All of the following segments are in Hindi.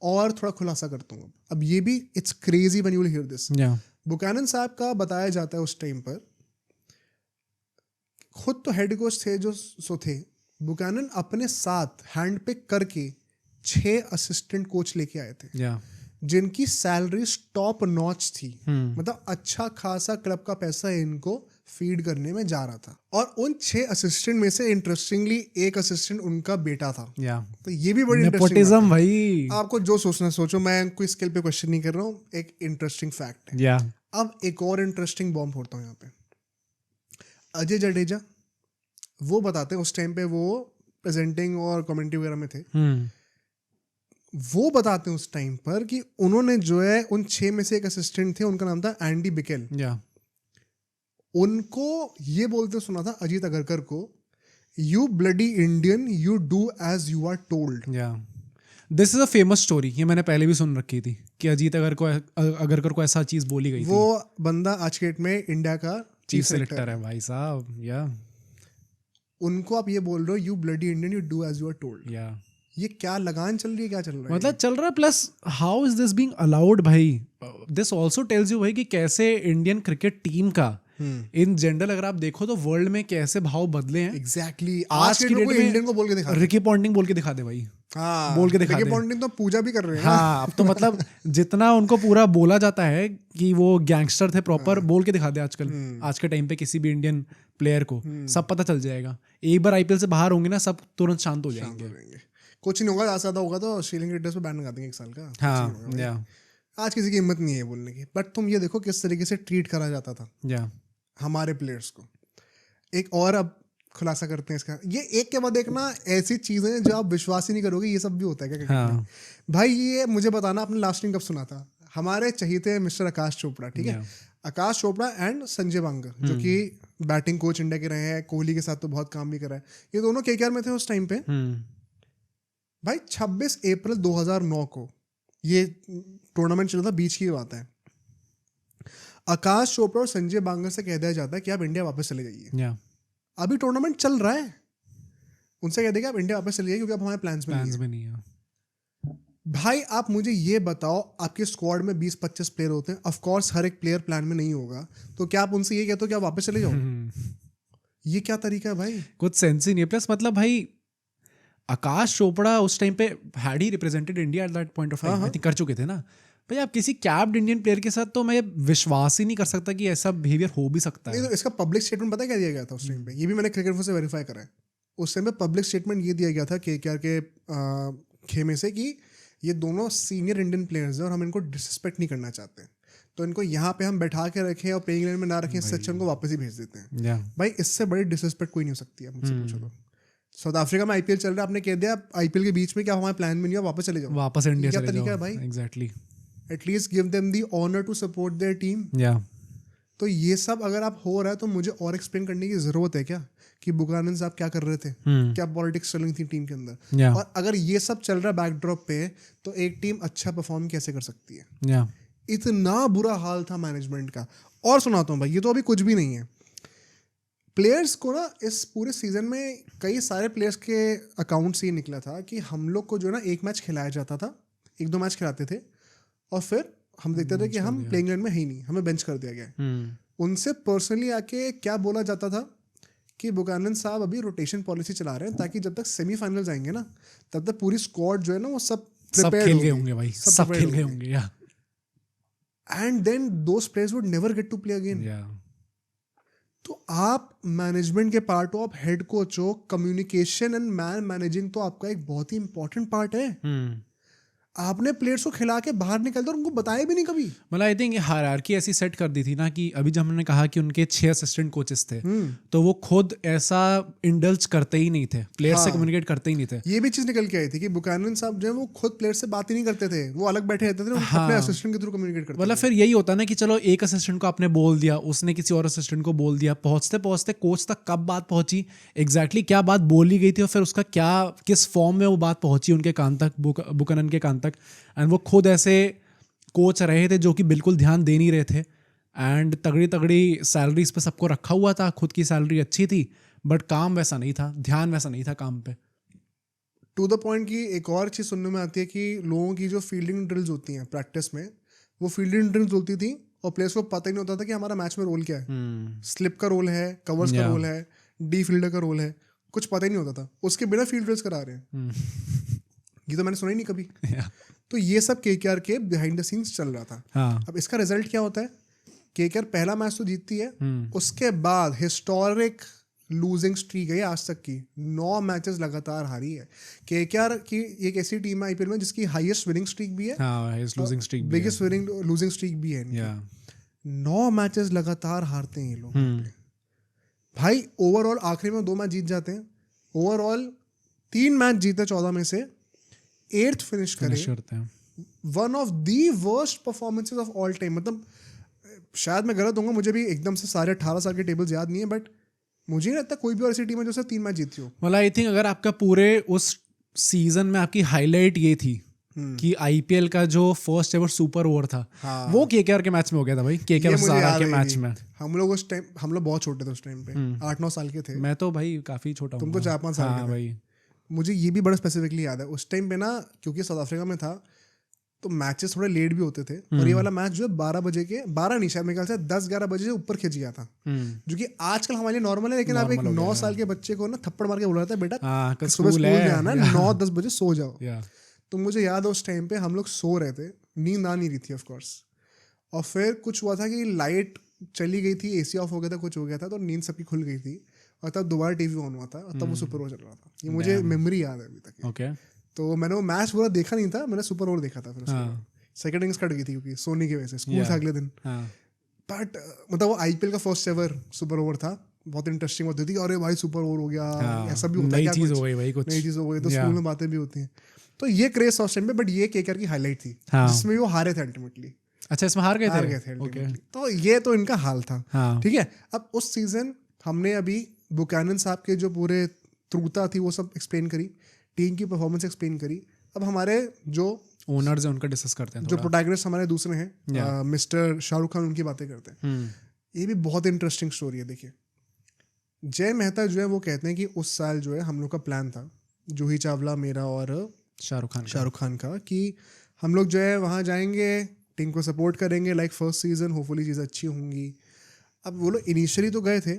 और थोड़ा खुलासा करता हूँ। अब ये भी it's crazy when you will hear this. Buchanan साहब का बताया जाता है उस टाइम पर, खुद तो हेड कोच थे जो सो थे, बुकानन अपने साथ हैंड पिक करके 6 असिस्टेंट कोच लेके आए थे जिनकी सैलरी टॉप नॉच थी। मतलब अच्छा खासा क्लब का पैसा इनको फीड करने में जा रहा था। और उन 6 असिस्टेंट में से इंटरेस्टिंगली एक असिस्टेंट उनका बेटा था। तो ये भी बड़ी नेपोटिज्म भाई। आपको जो सोचना सोचो, मैं कोई स्किल पे क्वेश्चन नहीं कर रहा हूँ, एक इंटरेस्टिंग फैक्ट है। अब एक और इंटरेस्टिंग बॉम्ब फोड़ता हूँ यहाँ पे। अजय जडेजा वो बताते हैं उस टाइम पे वो प्रेजेंटिंग और कमेंट्री वगैरह में थे। वो बताते हैं उस टाइम पर कि उन्होंने जो है उन 6 में से एक असिस्टेंट थे, उनका नाम था एंडी बिकेल। उनको ये बोलते सुना था अजीत अगरकर को, you bloody Indian, you do as you are told. This is a famous story, ये मैंने पहले भी सुन रखी थी कि अजीत अगरकर को ऐसा चीज बोली गई वो थी। बंदा आज के डेट में इंडिया का चीफ सेलेक्टर है भाई साहब। उनको आप ये बोल रहे हो you bloody Indian, you do as you are told. ये क्या लगान चल रही है, क्या चल रहा है? मतलब चल रहा है। Plus how is this being allowed भाई? दिस ऑल्सो टेल्स यू भाई कि कैसे इंडियन क्रिकेट टीम का इन जनरल अगर आप देखो तो वर्ल्ड में कैसे भाव बदले हैं। एग्जैक्टली आज की डेट में इंडियन को बोल के दिखा, रिकी पॉन्टिंग बोल के दिखा दे भाई। बोल के दिखा दे। रिकी पॉन्टिंग तो पूजा भी कर रहे हैं। अब तो मतलब जितना उनको पूरा बोला जाता है कि वो गैंगस्टर थे प्रॉपर, बोल के दिखा दे आजकल। आज के टाइम पे किसी भी इंडियन प्लेयर को सब पता चल जाएगा। एक बार आईपीएल से बाहर होंगे ना, सब तुरंत शांत हो जाएंगे। कुछ नहीं होगा, ज्यादा होगा तो श्रीलंका टेस्ट पे बैन लगा देंगे 1 साल का। आज किसी की हिम्मत नहीं है बोलने की। बट तुम ये देखो किस तरीके से ट्रीट करा जाता था हमारे प्लेयर्स को। एक और अब खुलासा करते हैं इसका, ये एक के बाद एक ना ऐसी चीजें जो आप विश्वास ही नहीं करोगे, ये सब भी होता है क्या? भाई ये मुझे बताना, आपने लास्ट टाइम कब सुना था? हमारे चहीते मिस्टर आकाश चोपड़ा, ठीक है, आकाश चोपड़ा एंड संजय बांगर जो कि बैटिंग कोच इंडिया के रहे हैं, कोहली के साथ तो बहुत काम भी करा है, ये दोनों केकेआर में थे उस टाइम पे। भाई 26 अप्रैल 2009 को ये टूर्नामेंट चला था, बीच की बात है। आकाश चोपड़ा और संजय बांगर से कह दिया जाता है कि आप इंडिया वापस चले जाइए। अभी टूर्नामेंट चल रहा है, उनसे कह देगा आप इंडिया वापस चले जाइए क्योंकि आप हमारे प्लान्स में नहीं है। भाई आप मुझे ये बताओ, आपके स्क्वाड में 20-25 प्लेयर होते हैं, ऑफ कोर्स हर एक प्लेयर प्लान में नहीं होगा, तो क्या आप उनसे ये कहते हो कि आप वापस चले जाओ? ये क्या तरीका है भाई? कुछ सेंस ही नहीं है। प्लस मतलब भाई आकाश चोपड़ा उस टाइम पे had he represented India at that point of time, I think कर चुके थे ना भाई। आप किसी कैप्ड इंडियन प्लेयर के साथ तो मैं विश्वास ही नहीं कर सकता कि ऐसा बिहेवियर हो भी सकता है। तो इसका पब्लिक स्टेटमेंट पता है क्या दिया गया था उस टाइम पे? ये भी मैंने क्रिकेट से वेरीफाई करा है। उस टाइम पे पब्लिक स्टेटमेंट ये दिया गया था केकेआर के खेमे से कि ये दोनों सीनियर इंडियन प्लेयर्स हैं और हम इनको डिसरिस्पेक्ट नहीं करना चाहते, तो इनको यहाँ पे हम बैठा के रखें और प्लेइंग लाइन में ना रखें, इससे अच्छा उनको वापस ही भेज देते हैं। भाई इससे बड़ी डिसरिस्पेक्ट कोई नहीं हो सकती है, मुझसे पूछो तो। साउथ अफ्रीका में आईपीएल चल रहा है, आपने कह दिया आईपीएल के बीच में क्या हमारे प्लान में नहीं है, वापस चले जाओ, वापस इंडिया क्या चले तरीका जाओ है भाई? Exactly. At least give them the honour to support their team. तो ये सब अगर आप हो रहा है तो मुझे और एक्सप्लेन करने की जरूरत है क्या कि बुकानन साहब क्या कर रहे थे, क्या पॉलिटिक्स चल रही थी टीम के अंदर? और अगर ये सब चल रहा है बैकड्रॉप पे, तो एक टीम अच्छा परफॉर्म कैसे कर सकती है? इतना बुरा हाल था मैनेजमेंट का। और सुनाता हूँ भाई, ये तो अभी कुछ भी नहीं है। प्लेयर्स को ना इस पूरे सीजन में कई सारे प्लेयर्स के अकाउंट से ये निकला था कि हम लोग को जो है ना 1 मैच खिलाया जाता था, 1-2 मैच खिलाते थे और फिर हम देखते थे कि हम प्लेइंग लाइन में है ही नहीं, हमें बेंच कर दिया गया है। उनसे पर्सनली आके क्या बोला जाता था कि बुकानन साहब अभी रोटेशन पॉलिसी चला रहे हैं ताकि जब तक सेमीफाइनल्स आएंगे ना तब तक पूरी स्क्वाड जो है ना वो सब खेल गए होंगे भाई, सब खेल गए होंगे। And then those players would never get to play again. तो आप मैनेजमेंट के पार्ट हो, आप हेड कोच हो, कम्युनिकेशन एंड मैन मैनेजिंग तो आपका एक बहुत ही इंपॉर्टेंट पार्ट है। आपने प्लेयर्स को खिला के बाहर निकल दो और उनको बताया भी नहीं कभी। मतलब आई थिंक हायरार्की ऐसी सेट कर दी थी ना कि अभी जब हमने कहा कि उनके 6 असिस्टेंट कोचेस थे, तो वो खुद ऐसा इंडल्ज करते ही नहीं थे, प्लेयर से कम्युनिकेट करते ही नहीं थे। ये भी चीज निकल के आई थी कि बुकानन साहब जो है वो खुद प्लेयर से बात ही नहीं करते थे, वो अलग बैठे रहते थे, अपने असिस्टेंट के थ्रू कम्युनिकेट करते थे। मतलब फिर यही होता ना कि चलो एक असिस्टेंट को आपने बोल दिया, उसने किसी और असिस्टेंट को बोल दिया, पहुंचते पहुंचते कोच तक कब बात पहुंची, एग्जैक्टली क्या बात बोली गई थी और फिर उसका क्या किस फॉर्म में वो बात पहुंची उनके कान तक, बुकानन के कान तक। एंड वो खुद ऐसे कोच रहे थे जो कि बिल्कुल ध्यान दे नहीं रहे थे एंड तगड़ी तगड़ी सैलरीज पे सबको रखा हुआ था, खुद की सैलरी अच्छी थी बट काम वैसा नहीं था, ध्यान वैसा नहीं था काम पे। टू द पॉइंट कि एक और चीज़ सुनने में आती है कि लोगों की जो फील्डिंग ड्रिल्स होती हैं प्रैक्टिस में, वो फील्डिंग ड्रिल्स होती थी और प्लेयर्स को पता ही नहीं होता था कि हमारा मैच में रोल क्या है। स्लिप का रोल है, कवर्स का रोल है, डी फील्डर का रोल है, कुछ पता ही नहीं होता था। उसके बिना फील्ड ड्रिल्स करा रहे हैं। ये तो मैंने सुना ही नहीं कभी। तो ये सब केकेआर के बिहाइंड द सीन्स चल रहा था। अब इसका रिजल्ट क्या होता है? केकेआर पहला मैच तो जीतती है, उसके बाद हिस्टोरिक लूजिंग स्ट्रीक है आज तक की, 9 मैचेस लगातार हारी है। केकेआर की एक ऐसी टीम है आईपीएल में जिसकी हाईएस्ट विनिंग स्ट्रीक भी है, बिगेस्ट लूजिंग स्ट्रीक भी है। 9 मैचेस लगातार हारते हैं ये लोग भाई। ओवरऑल आखिरी में 2 मैच जीत जाते हैं, ओवरऑल 3 मैच जीते 14 में से, 8th फिनिश करते हैं। One of the worst performances of all time. मतलब शायद मैं गलत होऊंगा, मुझे भी एकदम से सारे 18 साल के टेबल्स याद नहीं है, बट मुझे नहीं लगता कोई भी और ऐसी टीम है जो सिर्फ 3 मैच जीती हो। मतलब आई थिंक अगर आपका पूरे उस सीजन में आपकी हाईलाइट ये थी कि आईपीएल का जो फर्स्ट एवर सुपर ओवर था, वो केकेआर के मैच में हो गया था भाई, केकेआर सहारा के मैच में। हम लोग उस टाइम, हम लोग बहुत छोटे थे उस टाइम पे, 8-9 साल के थे। मैं तो भाई काफी छोटा हूँ, तुम तो 4-5 साल के थे भाई। मुझे ये भी बड़ा स्पेसिफिकली याद है उस टाइम पे ना, क्योंकि साउथ अफ्रीका में था तो मैचेस थोड़े लेट भी होते थे, और ये वाला मैच जो है 12 बजे के, 12 नहीं शायद मेरे ख्याल से 10-11 बजे से ऊपर खिंच गया था, जो कि आजकल हमारे लिए नॉर्मल है। लेकिन आप एक 9 साल के बच्चे को ना थप्पड़ मार के बोल रहा था, बेटा सुबह स्कूल जाना है, 9-10 बजे सो जाओ। तो मुझे याद है उस टाइम पे हम लोग सो रहे थे, नींद आ नहीं रही थी ऑफकोर्स, और फिर कुछ हुआ था कि लाइट चली गई थी, एसी ऑफ हो गया था, कुछ हो गया था, तो नींद सबकी खुल गई थी, और तब दोबारा टीवी ऑन हुआ था, और तब वो सुपर ओवर चल रहा था। ये मुझे मेमोरी याद है अभी तक। तो मैंने वो मैच पूरा देखा नहीं था, मैंने सुपर ओवर देखा था। फिर सेकंड इनिंग्स कट गई थी क्योंकि सोने की वजह से, स्कूल था अगले दिन। बट मतलब वो आईपीएल का फर्स्ट एवर सुपर ओवर था, बहुत इंटरेस्टिंग होती थी। अरे भाई सुपर ओवर हो गया, ऐसा भी होता है, नई चीज हो गई भाई, कुछ नई चीज हो गई, तो स्कूल में बातें भी होती हैं। तो ये क्रेज था उस टाइम पे, बट ये केकेआर की हाईलाइट थी जिसमें वो हारे थे अल्टीमेटली। अच्छा, इसमें हार गए थे अल्टीमेटली। तो ये तो इनका हाल था, ठीक है। अब उस सीजन हमने अभी बुकैनन साहब के जो पूरे त्रुटता थी वो सब एक्सप्लेन करी, टीम की परफॉर्मेंस एक्सप्लेन करी। अब हमारे जो ओनर्स हैं उनका डिस्कस करते हैं, जो प्रोटैगनिस्ट हमारे दूसरे हैं, मिस्टर शाहरुख खान, उनकी बातें करते हैं। ये भी बहुत इंटरेस्टिंग स्टोरी है। देखिए, जय मेहता जो है वो कहते हैं कि उस साल जो है हम लोग का प्लान था, जूही चावला, मेरा और शाहरुख खान का, कि हम लोग जो है वहाँ जाएंगे, टीम को सपोर्ट करेंगे, लाइक फर्स्ट सीजन, होपफुली चीज़ें अच्छी होंगी। अब वो लोग इनिशियली तो गए थे,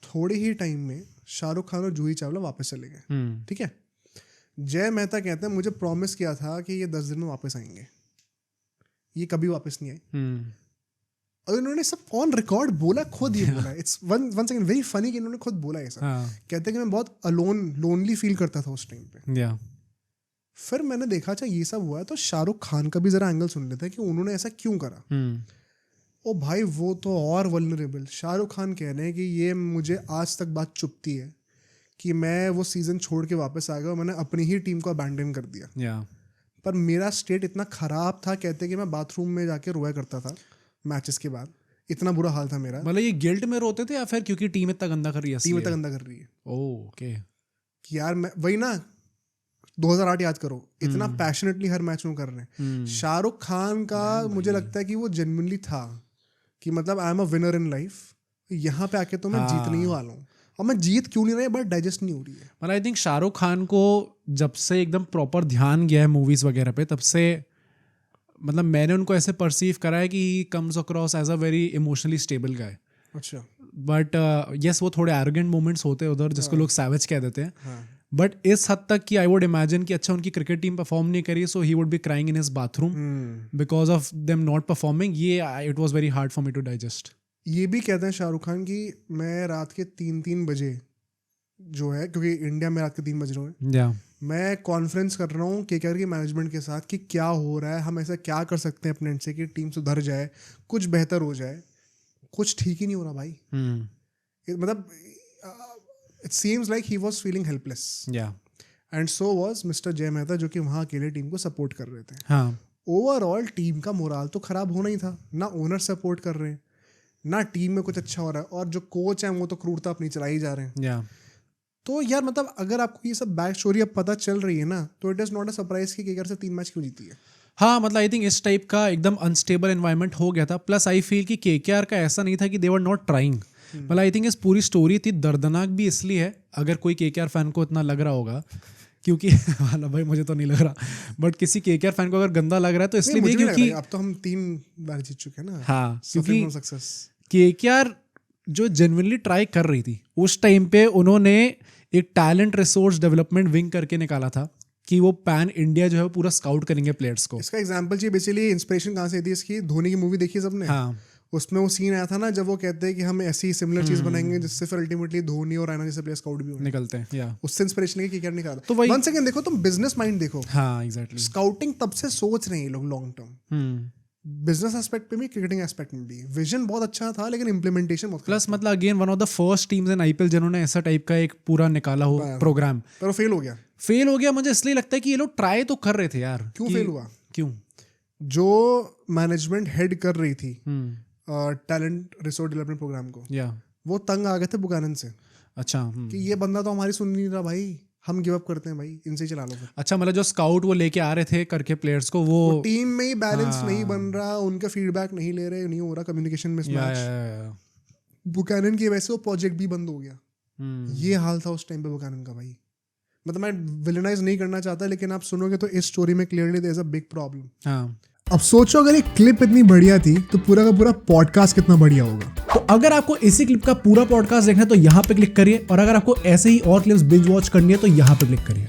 थोड़े ही टाइम में शाहरुख खान और जूही चावला वापस चले गए, ठीक है। जय मेहता कहते हैं मुझे प्रॉमिस किया था कि ये 10 दिन में वापस आएंगे, ये कभी वापस नहीं आए, और इन्होंने सब ऑन रिकॉर्ड बोला, खुद ये बोला। It's one second very funny कि इन्होंने खुद बोला ये सब। कहते हैं कि मैं बहुत लोनली फील करता था उस टाइम पे। फिर मैंने देखा अच्छा ये सब हुआ है, तो शाहरुख खान का भी जरा एंगल सुन लेते हैं कि उन्होंने ऐसा क्यों करा। ओ भाई वो तो और वल्नरेबल। शाहरुख खान कह रहे हैं कि ये मुझे आज तक बात चुभती है कि मैं वो सीजन छोड़ के वापस आ गया और मैंने अपनी ही टीम को अबैंडन कर दिया। पर मेरा स्टेट इतना खराब था, कहते कि मैं बाथरूम में जाके रोया करता था मैचेस के बाद, इतना बुरा हाल था मेरा। मतलब ये गिल्ट में रोते थे या फिर क्योंकि टीम इतना गंदा कर रही है? टीम इतना गंदा कर रही है। ओके, कि यार मैं वही ना 2008 याद करो, इतना पैशनेटली हर मैच में कर रहे हैं। शाहरुख खान का मुझे लगता है कि वो जेन्युइनली था कि मतलब I am a winner in life, यहाँ पे आके तो मैं जीतने ही वाला हूँ, और मैं जीत क्यों नहीं रहा है बट डाइजेस्ट नहीं हो रही है। मतलब आई थिंक शाहरुख खान को जब से एकदम प्रॉपर ध्यान गया है मूवीज वगैरह पे, तब से मतलब मैंने उनको ऐसे परसीव करा है कि he comes across as a very emotionally stable guy. अच्छा, बट यस वो थोड़े एरोगेंट मोमेंट्स होते हैं उधर, जिसको लोग सैवेज कह देते हैं। बट इस हद तक कि आई वुड इमेजिन कि अच्छा उनकी क्रिकेट टीम परफॉर्म नहीं करी, so he would be crying in his bathroom because of them not performing. Yeah it was very hard for me to digest. ये भी कहते हैं शाहरुख खान कि मैं रात के 3-3 बजे जो है, क्योंकि इंडिया में रात के 3 बज रहे हैं, मैं कॉन्फ्रेंस कर रहा हूँ केकेआर की मैनेजमेंट के साथ कि क्या हो रहा है, हम ऐसा क्या कर सकते हैं अपने एंड से कि टीम सुधर जाए, कुछ बेहतर हो जाए। कुछ ठीक ही नहीं हो रहा भाई। मतलब it seems like he was feeling helpless, and so was mister जय मेहता, जो कि वहाँ अकेले टीम को सपोर्ट कर रहे थे। ओवरऑल टीम का मोराल तो खराब होना ही था, ना ओनर सपोर्ट कर रहे हैं, ना टीम में कुछ अच्छा हो रहा है, और जो कोच हैं वो तो क्रूरता अपनी चलाई जा रहे हैं। तो यार मतलब अगर आपको ये सब बैक स्टोरी अब पता चल रही है ना, तो it is not a surprise कि केकेआर से 3 मैच क्यों जीती है। हाँ, मतलब आई थिंक इस टाइप का एकदम अनस्टेबल एनवायरनमेंट हो गया था। प्लस आई फील कि केकेआर का ऐसा नहीं था कि दे वर नॉट ट्राइंग। मतलब आई थिंक इस पूरी स्टोरी इतनी दर्दनाक भी इसलिए है, अगर कोई केकेआर फैन को इतना लग रहा होगा क्योंकि वाला भाई मुझे तो नहीं लग रहा, बट किसी केकेआर फैन को अगर गंदा लग रहा है तो इसलिए भी क्योंकि अब तो हम 3 बार जीत चुके हैं ना। हाँ, क्योंकि सक्सेस केकेआर जो जेन्युइनली ट्राई कर रही थी उस टाइम पे, उन्होंने एक टैलेंट रिसोर्स डेवलपमेंट विंग करके निकाला था कि वो पैन इंडिया जो है वो पूरा स्काउट करेंगे प्लेयर्स को। इसका एग्जांपल चाहिए बेसिकली, इंस्पिरेशन कहाँ से थी इसकी, धोनी की मूवी देखी सबने? हाँ, उसमें वो सीन आया था ना जब वो कहते हैं कि हम ऐसी सिमिलर चीज बनाएंगे जिससे फिर अल्टीमेटली धोनी और रैना जैसे प्लेयर स्काउट भी होंगे, निकलते हैं। या उससे इंस्पिरेशन लेके केकेआर निकाला। तो वही वन सेकंड देखो, तुम बिजनेस माइंड देखो। हाँ एग्जैक्टली, स्काउटिंग तब से सोच रहे हैं लोग लॉन्ग टर्म, बिजनेस एस्पेक्ट पे भी, क्रिकेटिंग एस्पेक्ट में भी। विजन बहुत अच्छा था लेकिन इम्प्लीमेंटेशन बहुत प्लस मतलब again one of the first teams in IPL जिन्होंने ऐसा टाइप का एक पूरा निकाला हो प्रोग्राम, पर फेल हो गया। फेल हो गया। मुझे इसलिए लगता है कि ये लोग ट्राई तो कर रहे थे यार। क्यों फेल हुआ? क्यों? जो मैनेजमेंट हेड कर रही थी टैलेंट रिसोर्स डेवलपमेंट प्रोग्राम को, वो तंग आ गए थे बुकानन से। अच्छा, कि ये बंदा तो हमारी सुन नहीं रहा भाई, हम गिव अप करते हैं भाई, इनसे ही चला लो फिर। अच्छा, मतलब जो स्काउट वो लेके आ रहे थे करके प्लेयर्स को, वो टीम में ही बैलेंस नहीं बन रहा, उनका फीडबैक नहीं ले रहे, नहीं हो रहा, कम्युनिकेशन मिसमैच। बुकानन की वजह से वो प्रोजेक्ट भी बंद हो गया। ये हाल था उस टाइम पे बुकानन का भाई। मतलब मैं विलेनाइज नहीं करना चाहता, लेकिन आप सुनोगे तो इस स्टोरी में clearly there is a big problem. हाँ, अब सोचो अगर एक क्लिप इतनी बढ़िया थी तो पूरा का पूरा पॉडकास्ट कितना बढ़िया होगा। तो अगर आपको इसी क्लिप का पूरा पॉडकास्ट देखना है तो यहाँ पे क्लिक करिए, और अगर आपको ऐसे ही और क्लिप्स बिंज वॉच करनी है तो यहाँ पे क्लिक करिए।